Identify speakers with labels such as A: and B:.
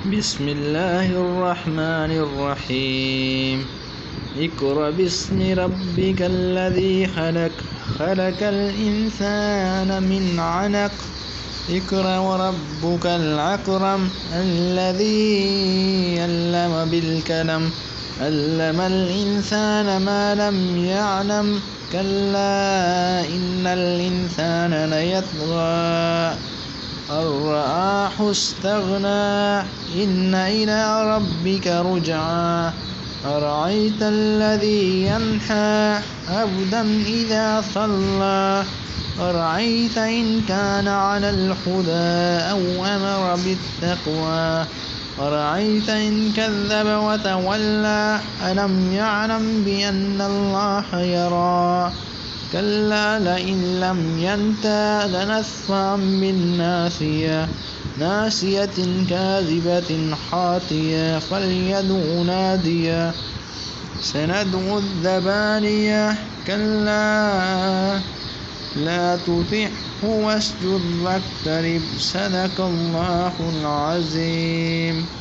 A: بسم الله الرحمن الرحيم. اقرأ باسم ربك الذي خلق، خلق الإنسان من علق. اقرأ وربك الأكرم الذي علم بالقلم، علم الإنسان ما لم يعلم. كلا إن الإنسان ليطغى أن رآه استغنى، إن إلى ربك رجعا. أرأيت الذي ينهى عبدا إذا صلى، أرأيت إن كان على الهدى أو أمر بالتقوى، أرأيت إن كذب وتولى. ألم يعلم بأن الله يرى. كلا لئن لم ينته لنسفعا بالناصية، ناصية كاذبة خاطئة فليدع ناديا. سندع الزبانية. كلا لا تطعه واسجد واقترب. صدق الله العظيم.